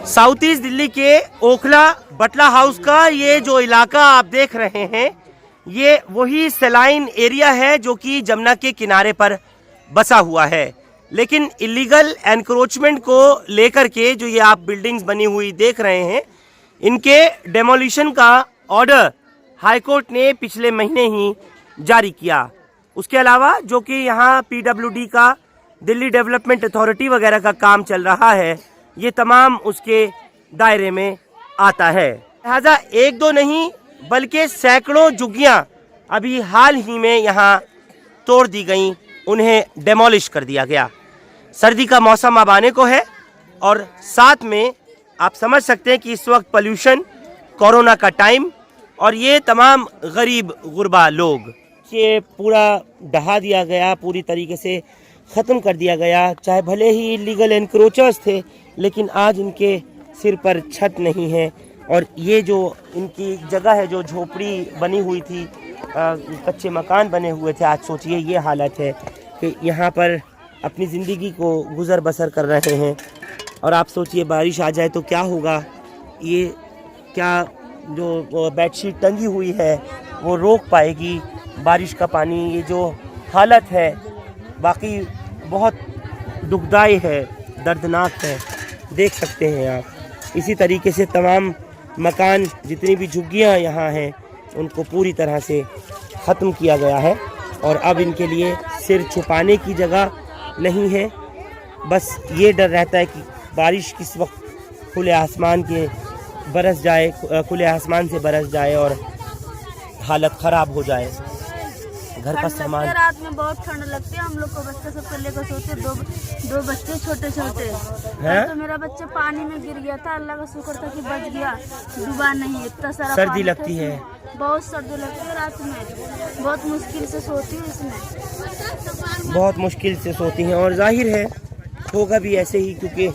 South east Delhi के ओखला बटला house का ये जो इलाका आप देख रहे हैं, ये वही सलाइन एरिया है जो कि जमुना के किनारे पर बसा हुआ है। लेकिन इलीगल एनक्रोचमेंट को लेकर के जो ये आप बिल्डिंग्स बनी हुई देख रहे हैं, इनके डेमोलिशन का ऑर्डर हाईकोर्ट ने पिछले महीने ही जारी किया। उसके अलावा जो कि यहाँ PWD का, दिल्ली डेवलपमेंट अथॉरिटी वगैरह का काम चल रहा है, ये तमाम उसके दायरे में आता है। लिहाजा एक दो नहीं बल्कि सैकड़ों झुग्गियां अभी हाल ही में यहाँ तोड़ दी गईं, उन्हें डेमोलिश कर दिया गया। सर्दी का मौसम अब आने को है और साथ में आप समझ सकते हैं कि इस वक्त पोल्यूशन, कोरोना का टाइम और ये तमाम गरीब गुरबा लोग, ये पूरा ढहा दिया गया, पूरी तरीके से ख़त्म कर दिया गया। चाहे भले ही इलीगल एनक्रोचर्स थे, लेकिन आज इनके सिर पर छत नहीं है और ये जो इनकी जगह है, जो झोपड़ी बनी हुई थी, कच्चे मकान बने हुए थे, आज सोचिए ये हालत है कि यहाँ पर अपनी ज़िंदगी को गुज़र बसर कर रहे हैं। और आप सोचिए बारिश आ जाए तो क्या होगा। ये क्या जो बेडशीट टंगी हुई है वो रोक पाएगी बारिश का पानी? ये जो हालत है बाकी बहुत दुखदाई है, दर्दनाक है, देख सकते हैं आप। इसी तरीके से तमाम मकान, जितनी भी झुग्गियाँ यहाँ हैं, उनको पूरी तरह से ख़त्म किया गया है और अब इनके लिए सिर छुपाने की जगह नहीं है। बस ये डर रहता है कि बारिश किस वक्त खुले आसमान के बरस जाए, खुले आसमान से बरस जाए और हालत ख़राब हो जाए। घर का सामान, रात में बहुत ठंड लगती है हम लोग को, बच्चे सब लेकर सोते, दो बच्चे छोटे छोटे हैं। तो मेरा बच्चा पानी में गिर गया था, अल्लाह का शुक्र था कि बच गया, डूबा नहीं। इतना सारा सर्दी लगती है, बहुत सर्दी लगती है रात में, बहुत मुश्किल से सोती हूँ इसमें, बहुत मुश्किल से सोती हैं। और जाहिर है होगा भी ऐसे ही, क्योंकि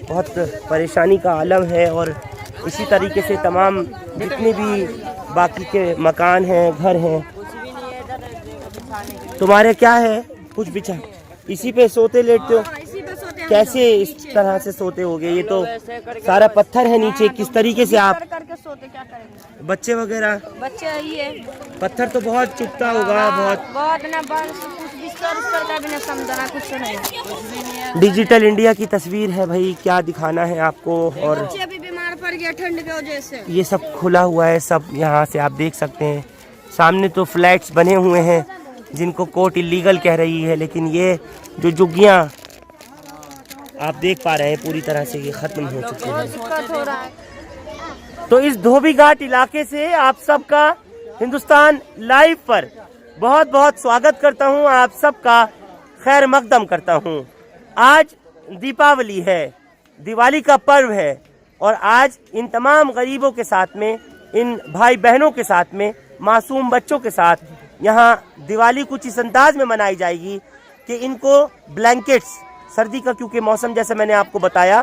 बहुत परेशानी का आलम है। और इसी तरीके से तमाम जितने भी बाकी के मकान हैं, घर हैं। तुम्हारे क्या है? कुछ बिछा इसी पे सोते लेटते हो? कैसे इस तरह से सोते होगे? ये तो सारा पत्थर है नीचे, किस तरीके से आप करके सोते? क्या करेंगे बच्चे वगैरह? बच्चे आई है, पत्थर तो बहुत चुभता होगा, बहुत ना, कुछ बिस्तर का भी ना समझना, कुछ नहीं। डिजिटल इंडिया की तस्वीर है भाई, क्या दिखाना है आपको। और बच्चे अभी बीमार पड़ गया ठंड की वजह से। ये सब खुला हुआ है, सब यहाँ से आप देख सकते हैं। सामने तो फ्लैट्स बने हुए हैं जिनको कोर्ट इलीगल कह रही है, लेकिन ये जो झुग्गियाँ आप देख पा रहे हैं पूरी तरह से ये ख़त्म हो चुकी है। तो इस धोबी घाट इलाके से आप सबका हिंदुस्तान लाइव पर बहुत बहुत स्वागत करता हूं, आप सबका खैर मकदम करता हूं। आज दीपावली है, दिवाली का पर्व है और आज इन तमाम गरीबों के साथ में, इन भाई बहनों के साथ में, मासूम बच्चों के साथ यहाँ दिवाली कुछ इस अंदाज में मनाई जाएगी कि इनको ब्लैंकेट्स, सर्दी का क्योंकि मौसम जैसे मैंने आपको बताया,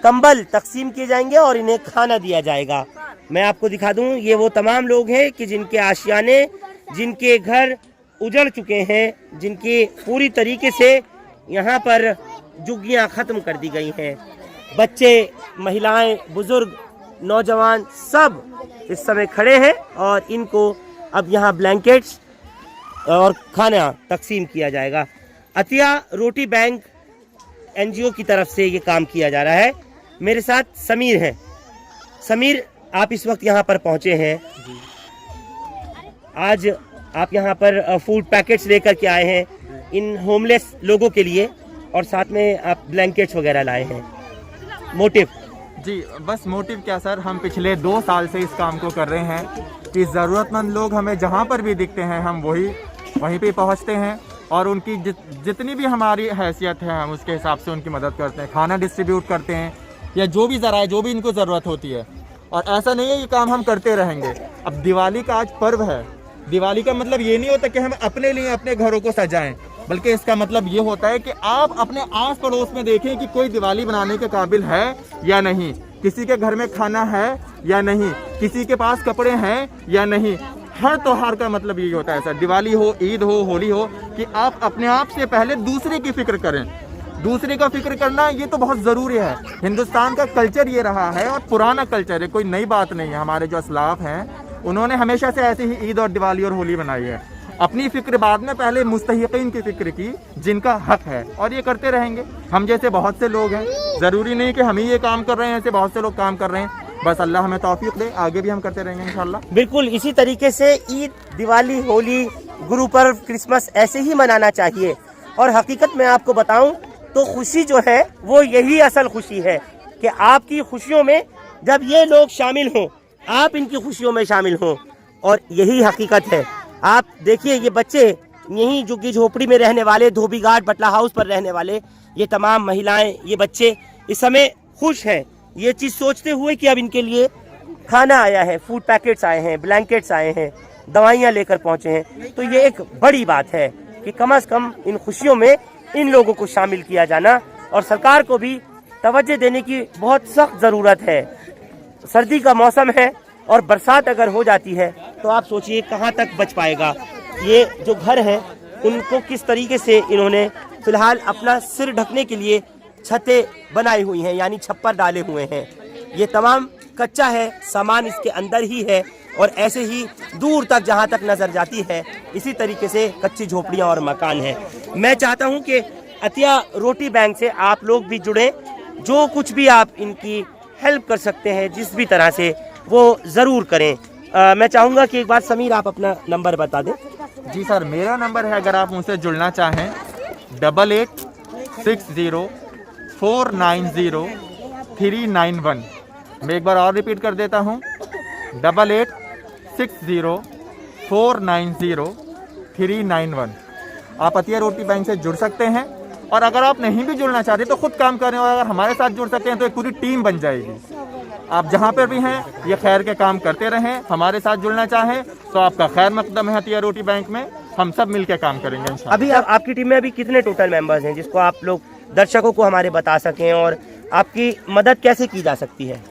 कंबल तकसीम किए जाएंगे और इन्हें खाना दिया जाएगा। मैं आपको दिखा दूं, ये वो तमाम लोग हैं कि जिनके आशियाने, जिनके घर उजड़ चुके हैं, जिनकी पूरी तरीके से यहाँ पर झुग्गियाँ ख़त्म कर दी गई हैं। बच्चे, महिलाएं, बुजुर्ग, नौजवान सब इस समय खड़े हैं और इनको अब यहाँ ब्लैंकेट्स और खाना तकसीम किया जाएगा। अतिया रोटी बैंक NGO की तरफ से ये काम किया जा रहा है। मेरे साथ समीर हैं। समीर, आप इस वक्त यहाँ पर पहुँचे हैं, आज आप यहाँ पर फूड पैकेट्स लेकर के आए हैं इन होमलेस लोगों के लिए और साथ में आप ब्लैंकेट्स वगैरह लाए हैं। मोटिव? जी बस मोटिव क्या सर, हम पिछले 2 साल से इस काम को कर रहे हैं कि ज़रूरतमंद लोग हमें जहाँ पर भी दिखते हैं हम वहीं पे पहुँचते हैं और उनकी जितनी भी हमारी हैसियत है हम उसके हिसाब से उनकी मदद करते हैं, खाना डिस्ट्रीब्यूट करते हैं या जो भी ज़रा है, जो भी इनको ज़रूरत होती है। और ऐसा नहीं है, ये काम हम करते रहेंगे। अब दिवाली का आज पर्व है, दिवाली का मतलब ये नहीं होता कि हम अपने लिए अपने घरों को सजाएं, बल्कि इसका मतलब ये होता है कि आप अपने आस पड़ोस में देखें कि कोई दिवाली बनाने के काबिल है या नहीं, किसी के घर में खाना है या नहीं, किसी के पास कपड़े हैं या नहीं। हर त्योहार का मतलब यही होता है सर, दिवाली हो, ईद हो, होली हो, कि आप अपने आप से पहले दूसरे की फिक्र करें। दूसरे का फिक्र करना ये तो बहुत ज़रूरी है। हिंदुस्तान का कल्चर ये रहा है और पुराना कल्चर है, कोई नई बात नहीं है। हमारे जो असलाफ हैं उन्होंने हमेशा से ऐसे ही ईद और दिवाली और होली बनाई है। अपनी फिक्र बाद में, पहले मुस्तहिकीन की फिक्र की जिनका हक है, और ये करते रहेंगे। हम जैसे बहुत से लोग हैं, ज़रूरी नहीं कि हम ही ये काम कर रहे हैं, ऐसे बहुत से लोग काम कर रहे हैं। बस अल्लाह हमें तौफीक दे, आगे भी हम करते रहेंगे इंशाल्लाह। बिल्कुल इसी तरीके से ईद, दिवाली, होली, गुरु पर्व, क्रिसमस ऐसे ही मनाना चाहिए। और हकीकत में आपको बताऊं तो खुशी जो है वो यही असल खुशी है कि आपकी खुशियों में जब ये लोग शामिल हों, आप इनकी खुशियों में शामिल हों, और यही हकीकत है। आप देखिए ये बच्चे, यहीं झुग्गी झोपड़ी में रहने वाले, धोबी घाट बटला हाउस पर रहने वाले ये तमाम महिलाएं, ये बच्चे इस समय खुश हैं ये चीज़ सोचते हुए कि अब इनके लिए खाना आया है, फूड पैकेट्स आए हैं, ब्लैंकेट्स आए हैं, दवाइयाँ लेकर पहुँचे हैं। तो ये एक बड़ी बात है कि कम से कम इन खुशियों में इन लोगों को शामिल किया जाना, और सरकार को भी तवज्जो देने की बहुत सख्त ज़रूरत है। सर्दी का मौसम है और बरसात अगर हो जाती है तो आप सोचिए कहाँ तक बच पाएगा। ये जो घर है उनको किस तरीके से इन्होंने फिलहाल अपना सिर ढकने के लिए छतें बनाई हुई हैं, यानी छप्पर डाले हुए हैं। ये तमाम कच्चा है, सामान इसके अंदर ही है, और ऐसे ही दूर तक जहाँ तक नज़र जाती है इसी तरीके से कच्ची झोपड़ियाँ और मकान हैं। मैं चाहता हूँ कि अतिया रोटी बैंक से आप लोग भी जुड़ें, जो कुछ भी आप इनकी हेल्प कर सकते हैं जिस भी तरह से वो ज़रूर करें। मैं चाहूँगा कि एक बार समीर आप अपना नंबर बता दें। जी सर, मेरा नंबर है, अगर आप मुझसे जुड़ना चाहें 8860490391। मैं एक बार और रिपीट कर देता हूँ, 8860490391। आप अतिया रोटी बैंक से जुड़ सकते हैं, और अगर आप नहीं भी जुड़ना चाहते तो खुद काम करें, और अगर हमारे साथ जुड़ सकते हैं तो एक पूरी टीम बन जाएगी। आप जहाँ पर भी हैं ये खैर के काम करते रहें। हमारे साथ जुड़ना चाहें तो आपका खैर मकदम है अतिया रोटी बैंक में, हम सब मिलकर काम करेंगे इंशाल्लाह। अभी आपकी टीम में अभी कितने टोटल मेंबर्स हैं जिसको आप लोग दर्शकों को हमारे बता सकें, और आपकी मदद कैसे की जा सकती है?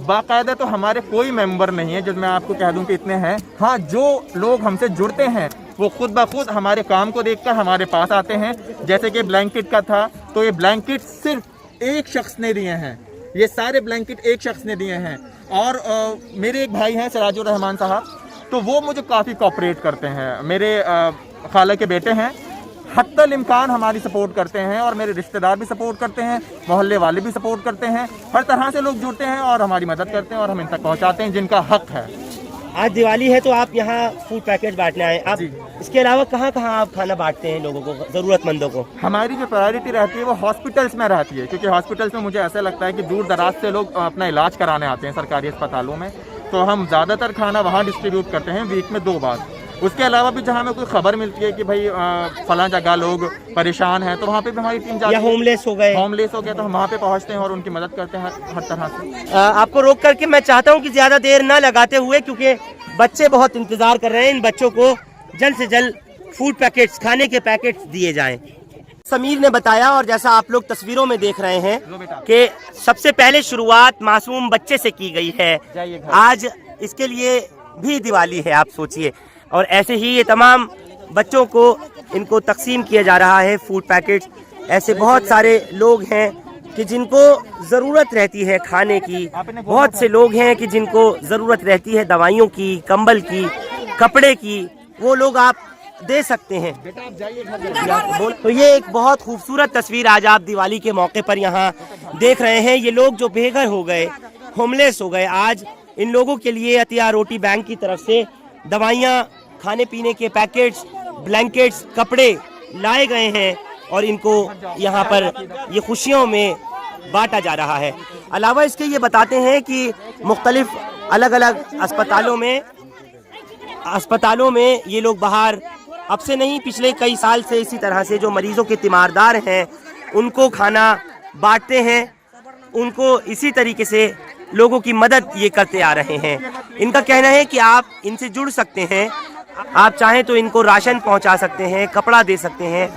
बाकायदा तो हमारे कोई मेंबर नहीं है जो मैं आपको कह दूं कि इतने हैं। हाँ, जो लोग हमसे जुड़ते हैं वो खुद ब खुद हमारे काम को देखकर हमारे पास आते हैं। जैसे कि ब्लैंकेट का था, तो ये ब्लैंकेट सिर्फ एक शख्स ने दिए हैं, ये सारे ब्लैंकेट एक शख्स ने दिए हैं। और मेरे एक भाई हैं सिराजुर रहमान साहब, तो वो मुझे काफ़ी कोऑपरेट करते हैं। मेरे खाला के बेटे हैं, हत्तल इम्कान हमारी सपोर्ट करते हैं, और मेरे रिश्तेदार भी सपोर्ट करते हैं, मोहल्ले वाले भी सपोर्ट करते हैं। हर तरह से लोग जुड़ते हैं और हमारी मदद करते हैं, और हम इन तक पहुंचाते हैं जिनका हक है। आज दिवाली है तो आप यहाँ फूड पैकेट बांटने आए, आप इसके अलावा कहाँ कहाँ आप खाना बांटते हैं लोगों को, ज़रूरतमंदों को? हमारी जो प्रायोरिटी रहती है वो हॉस्पिटल्स में रहती है, क्योंकि हॉस्पिटल्स में मुझे ऐसा लगता है कि दूर दराज से लोग अपना इलाज कराने आते हैं सरकारी अस्पतालों में, तो हम ज़्यादातर खाना वहाँ डिस्ट्रीब्यूट करते हैं वीक में 2 बार। उसके अलावा भी जहाँ हमें कोई खबर मिलती है कि भाई फलां जगह लोग परेशान हैं, तो वहाँ पे भी हमारी टीम जाती है। होमलेस हो गए तो हम वहाँ पे पहुँचते हैं और उनकी मदद करते हैं हर तरह से। आपको रोक करके मैं चाहता हूँ कि ज़्यादा देर ना लगाते हुए, क्योंकि बच्चे बहुत इंतज़ार कर रहे हैं, इन बच्चों को जल्द से जल्द फूड पैकेट्स, खाने के पैकेट्स दिए जाएं। समीर ने बताया, और जैसा आप लोग तस्वीरों में देख रहे हैं कि सबसे पहले शुरुआत मासूम बच्चे से की गई है। आज इसके लिए भी दिवाली है, आप सोचिए, और ऐसे ही ये तमाम बच्चों को इनको तकसीम किया जा रहा है फूड पैकेट्स। ऐसे बहुत सारे लोग हैं कि जिनको ज़रूरत रहती है खाने की, बहुत से लोग हैं कि जिनको ज़रूरत रहती है दवाइयों की, कंबल की, कपड़े की, वो लोग आप दे सकते हैं। तो ये एक बहुत खूबसूरत तस्वीर आज आप दिवाली के मौके पर यहाँ देख रहे हैं। ये लोग जो बेघर हो गए, होमलेस हो गए, आज इन लोगों के लिए अतिया रोटी बैंक की तरफ से दवाइयाँ, खाने पीने के पैकेट्स, ब्लैंकेट्स, कपड़े लाए गए हैं, और इनको यहाँ पर ये खुशियों में बांटा जा रहा है। अलावा इसके ये बताते हैं कि मुख्तलिफ अलग अलग अस्पतालों में ये लोग बाहर, अब से नहीं पिछले कई साल से इसी तरह से जो मरीजों के तीमारदार हैं उनको खाना बांटते हैं, उनको इसी तरीके से लोगों की मदद ये करते आ रहे हैं। इनका कहना है कि आप इनसे जुड़ सकते हैं, आप चाहें तो इनको राशन पहुंचा सकते हैं, कपड़ा दे सकते हैं,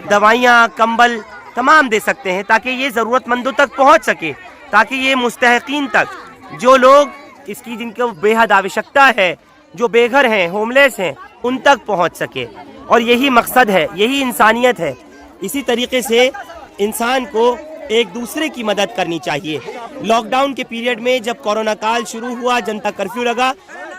दवाइयाँ, कंबल तमाम दे सकते हैं, ताकि ये ज़रूरतमंदों तक पहुंच सके, ताकि ये मुस्तहिकीन तक, जो लोग इसकी जिनको बेहद आवश्यकता है, जो बेघर हैं, होमलेस हैं, उन तक पहुंच सके। और यही मकसद है, यही इंसानियत है। इसी तरीके से इंसान को एक दूसरे की मदद करनी चाहिए। लॉकडाउन के पीरियड में जब कोरोना काल शुरू हुआ, जनता कर्फ्यू लगा,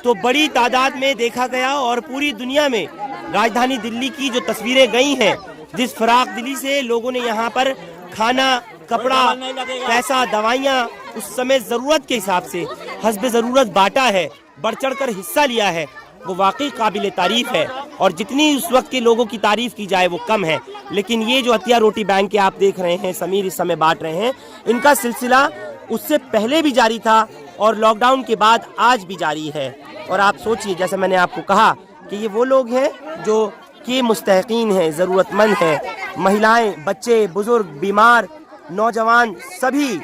तो बड़ी तादाद में देखा गया और पूरी दुनिया में राजधानी दिल्ली की जो तस्वीरें गई हैं, जिस फराख दिली से लोगों ने यहाँ पर खाना, कपड़ा, पैसा, दवाइयाँ उस समय ज़रूरत के हिसाब से हस्बे ज़रूरत बांटा है, बढ़ चढ़ कर हिस्सा लिया है, वो वाकई काबिल तारीफ है। और जितनी उस वक्त के लोगों की तारीफ की जाए वो कम है। लेकिन ये जो हथिया रोटी बैंक के आप देख रहे हैं, समीर इस समय बांट रहे हैं, इनका सिलसिला उससे पहले भी जारी था और लॉकडाउन के बाद आज भी जारी है। और आप सोचिए, जैसे मैंने आपको कहा कि ये वो लोग हैं जो कि मुस्तहिकीन हैं, ज़रूरतमंद हैं, महिलाएं, बच्चे, बुजुर्ग, बीमार, नौजवान, सभी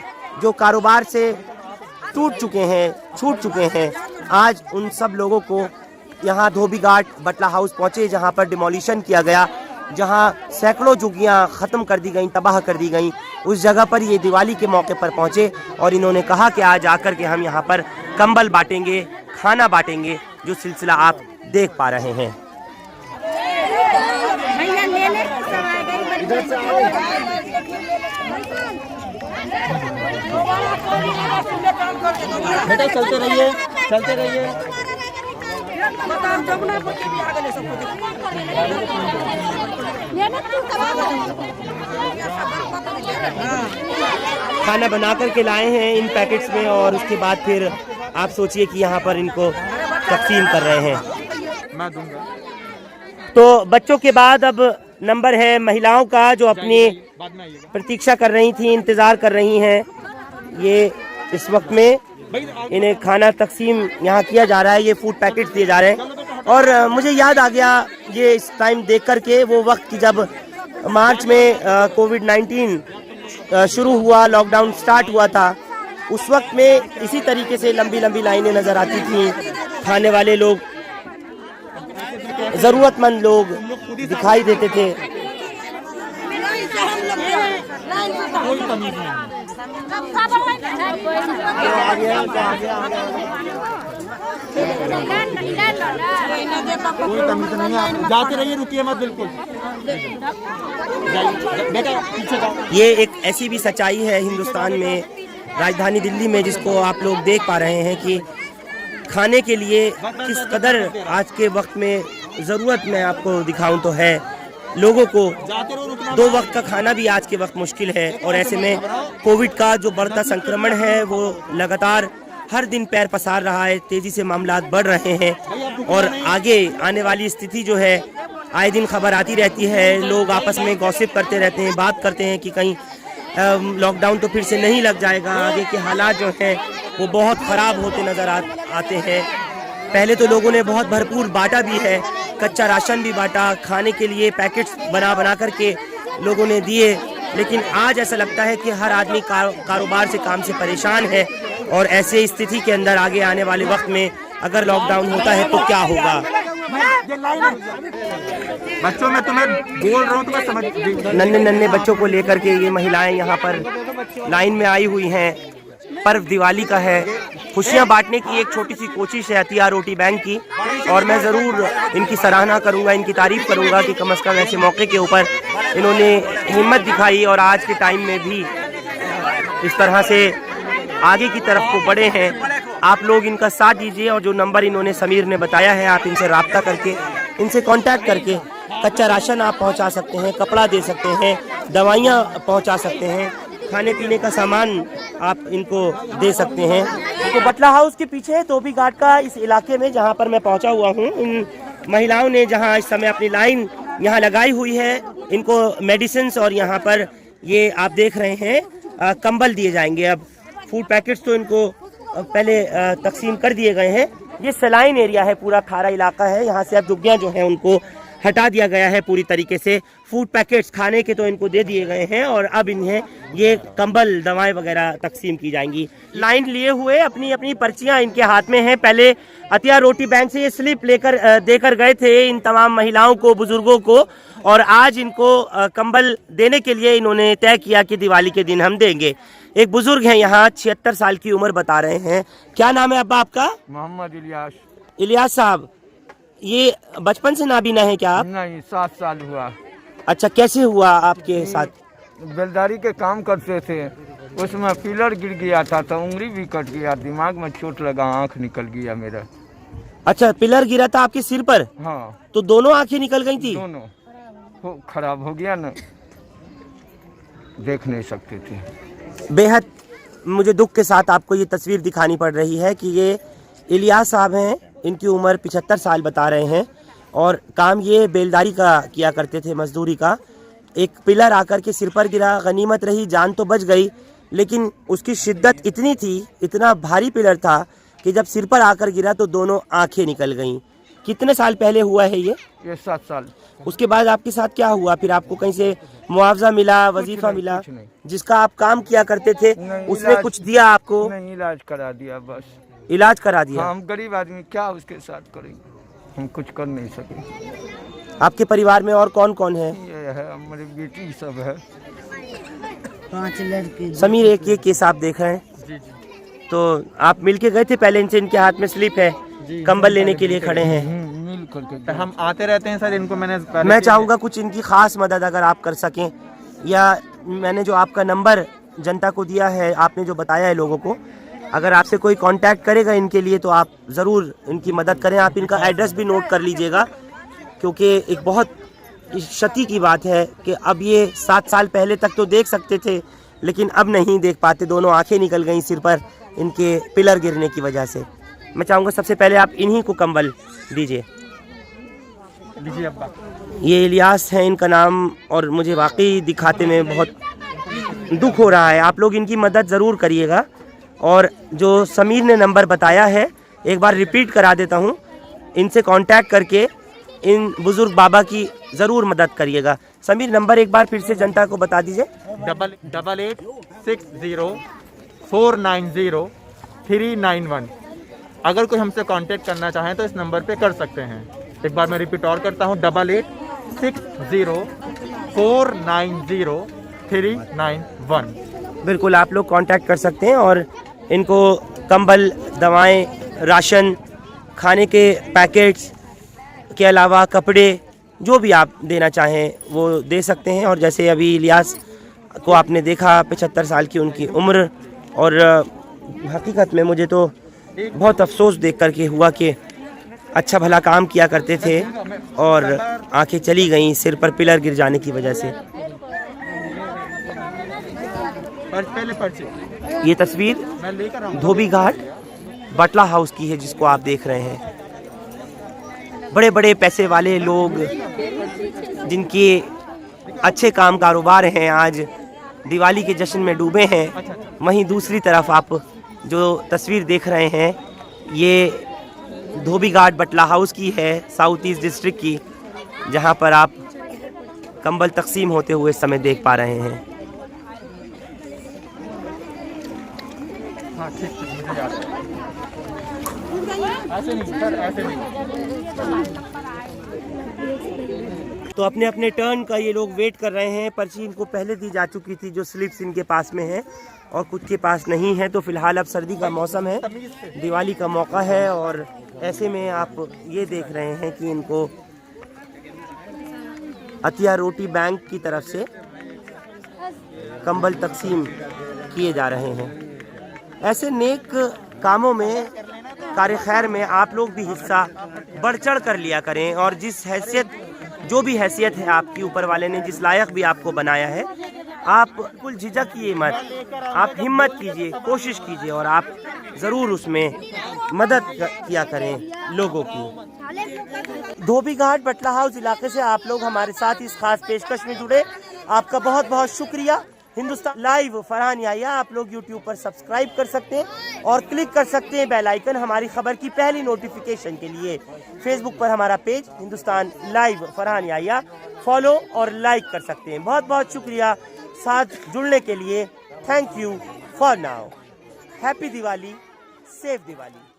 जो कारोबार से टूट चुके हैं, छूट चुके हैं। आज उन सब लोगों को यहाँ धोबी घाट बटला हाउस पहुँचे, जहाँ पर डिमोलिशन किया गया, जहाँ सैकड़ों झुग्गियाँ ख़त्म कर दी गई, तबाह कर दी गई, उस जगह पर ये दिवाली के मौके पर पहुँचे और इन्होंने कहा कि आज आकर के हम यहाँ पर कंबल बांटेंगे, खाना बांटेंगे, जो सिलसिला आप देख पा रहे हैं। बेटा चलते रहिए, चलते रहिए। खाना बना करके लाए हैं इन पैकेट्स में और उसके बाद फिर आप सोचिए कि यहाँ पर इनको तकसीम कर रहे हैं। मैं दूंगा। तो बच्चों के बाद अब नंबर है महिलाओं का, जो अपनी प्रतीक्षा कर रही थी, इंतज़ार कर रही हैं। ये इस वक्त में इन्हें खाना तकसीम यहाँ किया जा रहा है, ये फूड पैकेट्स दिए जा रहे हैं। और मुझे याद आ गया ये इस टाइम देख कर के वो वक्त की जब मार्च में कोविड-19 शुरू हुआ, लॉकडाउन स्टार्ट हुआ था। उस वक्त में इसी तरीके से लंबी लंबी लाइनें नज़र आती थी, खाने वाले लोग, ज़रूरतमंद लोग दिखाई देते थे। जाते रहिए, रुकिए मत, बिल्कुल बेटा पीछे जाओ। ये एक ऐसी भी सच्चाई है हिंदुस्तान में, राजधानी दिल्ली में, जिसको आप लोग देख पा रहे हैं कि खाने के लिए किस कदर आज के वक्त में ज़रूरत मैं आपको दिखाऊं तो है। लोगों को 2 वक्त का खाना भी आज के वक्त मुश्किल है और ऐसे में कोविड का जो बढ़ता संक्रमण है वो लगातार हर दिन पैर पसार रहा है, तेज़ी से मामलात बढ़ रहे हैं और आगे आने वाली स्थिति जो है आए दिन खबर आती रहती है। लोग आपस में गॉसिप करते रहते हैं, बात करते हैं कि कहीं लॉकडाउन तो फिर से नहीं लग जाएगा। आगे के हालात जो हैं वो बहुत ख़राब होते नज़र आते हैं। पहले तो लोगों ने बहुत भरपूर बांटा भी है, कच्चा राशन भी बांटा, खाने के लिए पैकेट्स बना करके लोगों ने दिए। लेकिन आज ऐसा लगता है कि हर आदमी कारोबार से, काम से परेशान है और ऐसे स्थिति के अंदर आगे आने वाले वक्त में अगर लॉकडाउन होता है तो क्या होगा। बच्चों मैं तुम्हें बोल रहा हूँ, तुम्हें समझ। नन्हे नन्हे बच्चों को लेकर के ये महिलाएं यहाँ पर लाइन में आई हुई हैं। पर्व दिवाली का है, खुशियाँ बांटने की एक छोटी सी कोशिश है हथिया रोटी बैंक की और मैं ज़रूर इनकी सराहना करूँगा, इनकी तारीफ़ करूँगा कि कम से कम ऐसे मौके के ऊपर इन्होंने हिम्मत दिखाई और आज के टाइम में भी इस तरह से आगे की तरफ को बढ़े हैं। आप लोग इनका साथ दीजिए और जो नंबर इन्होंने समीर ने बताया है, आप इनसे रब्ता करके, इनसे कांटेक्ट करके कच्चा राशन आप पहुंचा सकते हैं, कपड़ा दे सकते हैं, दवाइयां पहुंचा सकते हैं, खाने पीने का सामान आप इनको दे सकते हैं। तो बटला हाउस के पीछे धोबी घाट का इस इलाके में जहां पर मैं पहुंचा हुआ हूं, इन महिलाओं ने जहां इस समय अपनी लाइन यहाँ लगाई हुई है, इनको मेडिसिन्स और यहाँ पर ये आप देख रहे हैं कंबल दिए जाएंगे। अब फूड पैकेट्स तो इनको पहले तकसीम कर दिए गए हैं। ये सलाइन एरिया है, पूरा खारा इलाका है, यहाँ से अब झुग्गियाँ जो हैं उनको हटा दिया गया है पूरी तरीके से। फूड पैकेट्स खाने के तो इनको दे दिए गए हैं और अब इन्हें ये कंबल, दवाएं वगैरह तकसीम की जाएंगी। लाइन लिए हुए अपनी अपनी पर्चियां इनके हाथ में हैं। पहले हथिया रोटी बैंक से ये स्लिप लेकर देकर गए थे इन तमाम महिलाओं को, बुजुर्गों को, और आज इनको कंबल देने के लिए इन्होंने तय किया कि दिवाली के दिन हम देंगे। एक बुजुर्ग हैं यहाँ, 76 साल की उम्र बता रहे हैं। क्या नाम है अब्बा आपका? मोहम्मद इलियास। इलियास साहब, ये बचपन से नाबीना है क्या आप? नहीं, 7 साल हुआ। अच्छा, कैसे हुआ आपके साथ? बेलदारी के काम करते थे, उसमें पिलर गिर गया था तो उंगली भी कट गया, दिमाग में चोट लगा, आँख निकल गया मेरा। अच्छा, पिलर गिरा था आपके सिर पर? हाँ, तो दोनों आंखें निकल गई थी? दोनों खराब हो गया ना, देख नहीं सकते थे। बेहद मुझे दुख के साथ आपको ये तस्वीर दिखानी पड़ रही है कि ये इलियास साहब हैं, इनकी उम्र 75 साल बता रहे हैं और काम ये बेलदारी का किया करते थे, मजदूरी का। एक पिलर आकर के सिर पर गिरा, गनीमत रही, जान तो बच गई, लेकिन उसकी शिद्दत इतनी थी, इतना भारी पिलर था कि जब सिर पर आकर गिरा तो दोनों आंखें निकल गईं। कितने साल पहले हुआ है ये? 7 साल। उसके बाद आपके साथ क्या हुआ? फिर आपको कहीं से मुआवजा मिला, वजीफा मिला? जिसका आप काम किया करते थे उसने कुछ दिया आपको? नहीं, इलाज करा दिया, बस इलाज करा दिया। हम गरीब आदमी क्या उसके साथ करेंगे, हम कुछ कर नहीं सके। आपके परिवार में और कौन कौन है? ये है हमारी बेटी सब है, 5 लड़के। समीर, एक ये केस आप देख रहे हैं? जी। तो आप मिलके गए थे पहले इनसे? इनके हाथ में स्लिप है, कंबल लेने के लिए खड़े हैं। मिल करके तो हम आते रहते हैं सर, इनको मैंने मैं चाहूँगा कुछ इनकी खास मदद अगर आप कर सकें, या मैंने जो आपका नंबर जनता को दिया है, आपने जो बताया है लोगों को, अगर आपसे कोई कांटेक्ट करेगा इनके लिए तो आप ज़रूर इनकी मदद करें। आप इनका एड्रेस भी नोट कर लीजिएगा, क्योंकि एक बहुत क्षति की बात है कि अब ये 7 साल पहले तक तो देख सकते थे, लेकिन अब नहीं देख पाते। दोनों आंखें निकल गई सिर पर इनके पिलर गिरने की वजह से। मैं चाहूँगा सबसे पहले आप इन्हीं को कंबल दीजिए। लीजिए अब्बा। ये इलियास है इनका नाम, और मुझे वाकई दिखाते में बहुत दुख हो रहा है। आप लोग इनकी मदद ज़रूर करिएगा, और जो समीर ने नंबर बताया है एक बार रिपीट करा देता हूँ, इनसे कांटेक्ट करके इन बुजुर्ग बाबा की ज़रूर मदद करिएगा। समीर, नंबर एक बार फिर से जनता को बता दीजिए। 8860490391। अगर कोई हमसे कांटेक्ट करना चाहें तो इस नंबर पे कर सकते हैं। एक बार मैं रिपीट और करता हूँ, 8860490391। बिल्कुल, आप लोग कांटेक्ट कर सकते हैं और इनको कंबल, दवाएं, राशन, खाने के पैकेट्स के अलावा कपड़े, जो भी आप देना चाहें वो दे सकते हैं। और जैसे अभी इलियास को आपने देखा, 75 साल की उनकी उम्र, और हकीकत में मुझे तो बहुत अफसोस देख कर के हुआ कि अच्छा भला काम किया करते थे और आंखें चली गईं सिर पर पिलर गिर जाने की वजह से। ये तस्वीर धोबी घाट बटला हाउस की है जिसको आप देख रहे हैं। बड़े बड़े पैसे वाले लोग जिनके अच्छे काम कारोबार हैं आज दिवाली के जश्न में डूबे हैं। वहीं दूसरी तरफ आप जो तस्वीर देख रहे हैं ये धोबी घाट बटला हाउस की है, साउथ ईस्ट डिस्ट्रिक्ट की, जहां पर आप कंबल तकसीम होते हुए इस समय देख पा रहे हैं। हाँ, ठीक, मुझे याद है। ऐसे नहीं सर, ऐसे नहीं। तो अपने अपने टर्न का ये लोग वेट कर रहे हैं। पर्ची इनको पहले दी जा चुकी थी, जो स्लिप्स इनके पास में है और कुछ के पास नहीं है। तो फिलहाल अब सर्दी का मौसम है, दिवाली का मौका है, और ऐसे में आप ये देख रहे हैं कि इनको अतिया रोटी बैंक की तरफ से कंबल तकसीम किए जा रहे हैं। ऐसे नेक कामों में, कार्य खैर में आप लोग भी हिस्सा बढ़ चढ़ कर लिया करें, और जिस हैसियत, जो भी हैसियत है आपकी ऊपर वाले ने जिस लायक भी आपको बनाया है, आप बिल्कुल झिझकिए मत, आप हिम्मत कीजिए, कोशिश कीजिए, और आप ज़रूर उसमें मदद किया करें लोगों की। धोबी घाट बटला हाउस इलाके से आप लोग हमारे साथ इस खास पेशकश में जुड़े, आपका बहुत बहुत शुक्रिया। हिंदुस्तान लाइव फरहान याहिया आप लोग यूट्यूब पर सब्सक्राइब कर सकते हैं और क्लिक कर सकते हैं बेल आइकन हमारी खबर की पहली नोटिफिकेशन के लिए। फेसबुक पर हमारा page Hindustan live Farhan Yahiya follow और लाइक कर सकते हैं। बहुत बहुत शुक्रिया साथ जुड़ने के लिए। Thank you for now. Happy Diwali, safe Diwali.